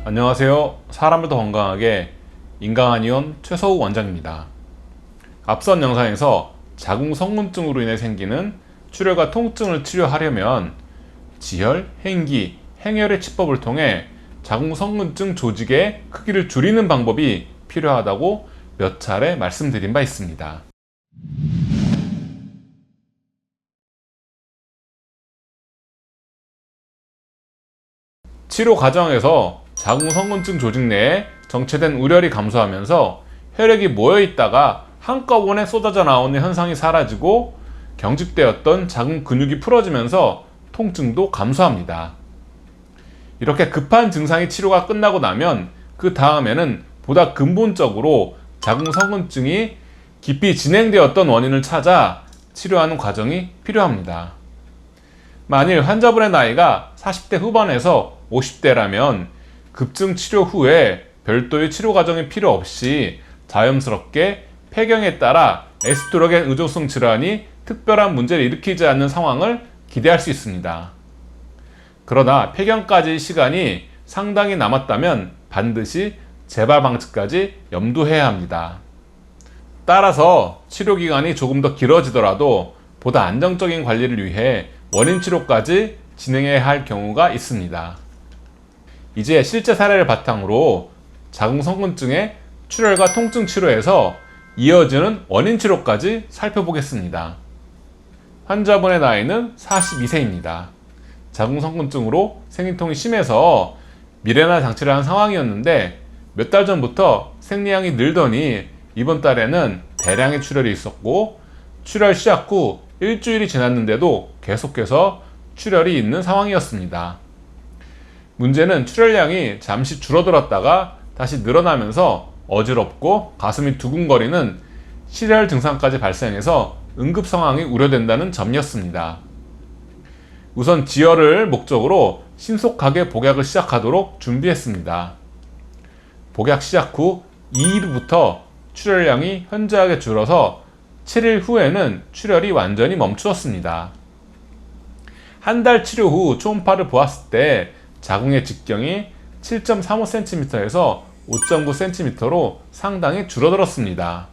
안녕하세요. 사람을 더 건강하게 인강한의원 최서우 원장입니다. 앞선 영상에서 자궁성문증으로 인해 생기는 출혈과 통증을 치료하려면 지혈, 행기, 행혈의 치법을 통해 자궁성문증 조직의 크기를 줄이는 방법이 필요하다고 몇 차례 말씀드린 바 있습니다. 치료 과정에서 자궁성문증 조직 내에 정체된 우열이 감소하면서 혈액이 모여있다가 한꺼번에 쏟아져 나오는 현상이 사라지고 경직되었던 자궁 근육이 풀어지면서 통증도 감소합니다. 이렇게 급한 증상이 치료가 끝나고 나면 그 다음에는 보다 근본적으로 자궁성문증이 깊이 진행되었던 원인을 찾아 치료하는 과정이 필요합니다. 만일 환자분의 나이가 40대 후반에서 50대라면 급증 치료 후에 별도의 치료 과정이 필요 없이 자연스럽게 폐경에 따라 에스트로겐 의존성 질환이 특별한 문제를 일으키지 않는 상황을 기대할 수 있습니다. 그러나 폐경까지 시간이 상당히 남았다면 반드시 재발 방지까지 염두해야 합니다. 따라서 치료 기간이 조금 더 길어지더라도 보다 안정적인 관리를 위해 원인 치료까지 진행해야 할 경우가 있습니다. 이제 실제 사례를 바탕으로 자궁성문증의 출혈과 통증 치료에서 이어지는 원인 치료까지 살펴보겠습니다. 환자분의 나이는 42세입니다. 자궁성문증으로 생리통이 심해서 미레나 장치를 한 상황이었는데 몇 달 전부터 생리량이 늘더니 이번 달에는 대량의 출혈이 있었고 출혈 시작 후 일주일이 지났는데도 계속해서 출혈이 있는 상황이었습니다. 문제는 출혈량이 잠시 줄어들었다가 다시 늘어나면서 어지럽고 가슴이 두근거리는 실혈 증상까지 발생해서 응급 상황이 우려된다는 점이었습니다. 우선 지혈을 목적으로 신속하게 복약을 시작하도록 준비했습니다. 복약 시작 후 2일부터 출혈량이 현저하게 줄어서 7일 후에는 출혈이 완전히 멈추었습니다. 한 달 치료 후 초음파를 보았을 때 자궁의 직경이 7.35cm에서 5.9cm로 상당히 줄어들었습니다.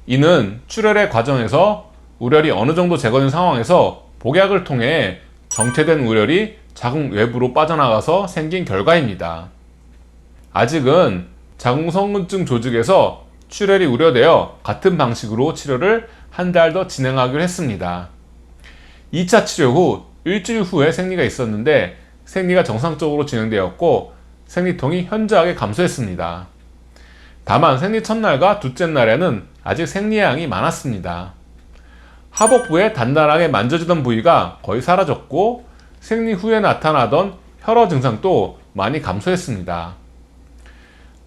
이는 출혈의 과정에서 우열이 어느 정도 제거된 상황에서 복약을 통해 정체된 우열이 자궁 외부로 빠져나가서 생긴 결과입니다. 아직은 자궁성문증 조직에서 출혈이 우려되어 같은 방식으로 치료를 한 달 더 진행하기로 했습니다. 2차 치료 후 일주일 후에 생리가 있었는데 생리가 정상적으로 진행되었고 생리통이 현저하게 감소했습니다. 다만 생리 첫날과 둘째 날에는 아직 생리량이 많았습니다. 하복부에 단단하게 만져지던 부위가 거의 사라졌고 생리 후에 나타나던 혈어 증상도 많이 감소했습니다.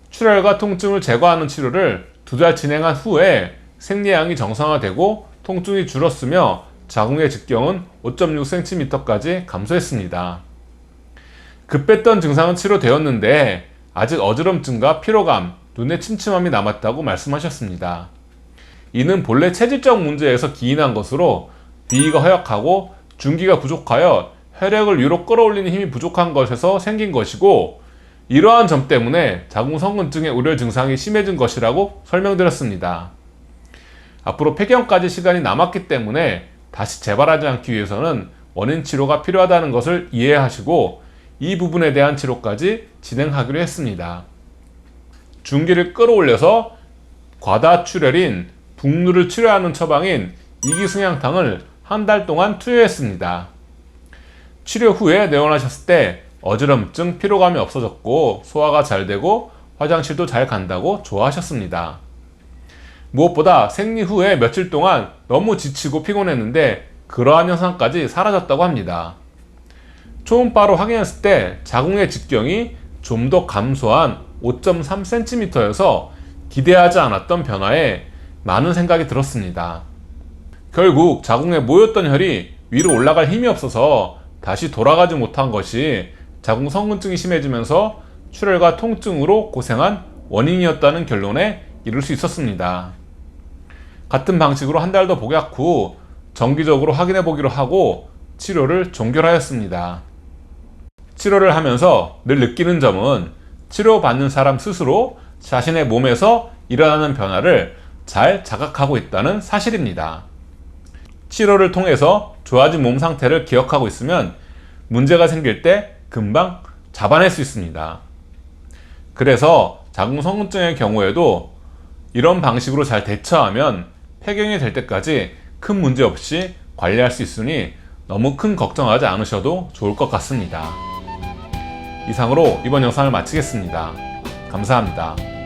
출혈과 통증을 제거하는 치료를 2달 진행한 후에 생리량이 정상화되고 통증이 줄었으며 자궁의 직경은 5.6cm까지 감소했습니다. 급했던 증상은 치료되었는데 아직 어지럼증과 피로감, 눈의 침침함이 남았다고 말씀하셨습니다. 이는 본래 체질적 문제에서 기인한 것으로 비위가 허약하고 중기가 부족하여 혈액을 위로 끌어올리는 힘이 부족한 것에서 생긴 것이고 이러한 점 때문에 자궁성문증의 우려 증상이 심해진 것이라고 설명드렸습니다. 앞으로 폐경까지 시간이 남았기 때문에 다시 재발하지 않기 위해서는 원인 치료가 필요하다는 것을 이해하시고 이 부분에 대한 치료까지 진행하기로 했습니다. 중기를 끌어올려서 과다출혈인 북루를 치료하는 처방인 이기승향탕을 한 달 동안 투여했습니다. 치료 후에 내원하셨을 때 어지럼증, 피로감이 없어졌고 소화가 잘 되고 화장실도 잘 간다고 좋아하셨습니다. 무엇보다 생리 후에 며칠 동안 너무 지치고 피곤했는데 그러한 현상까지 사라졌다고 합니다. 초음파로 확인했을 때 자궁의 직경이 좀 더 감소한 5.3cm여서 기대하지 않았던 변화에 많은 생각이 들었습니다. 결국 자궁에 모였던 혈이 위로 올라갈 힘이 없어서 다시 돌아가지 못한 것이 자궁성문증이 심해지면서 출혈과 통증으로 고생한 원인이었다는 결론에 이를 수 있었습니다. 같은 방식으로 한 달 더 복약 후 정기적으로 확인해 보기로 하고 치료를 종결하였습니다. 치료를 하면서 늘 느끼는 점은 치료받는 사람 스스로 자신의 몸에서 일어나는 변화를 잘 자각하고 있다는 사실입니다. 치료를 통해서 좋아진 몸 상태를 기억하고 있으면 문제가 생길 때 금방 잡아낼 수 있습니다. 그래서 자궁성곤증의 경우에도 이런 방식으로 잘 대처하면 폐경이 될 때까지 큰 문제 없이 관리할 수 있으니 너무 큰 걱정하지 않으셔도 좋을 것 같습니다. 이상으로 이번 영상을 마치겠습니다. 감사합니다.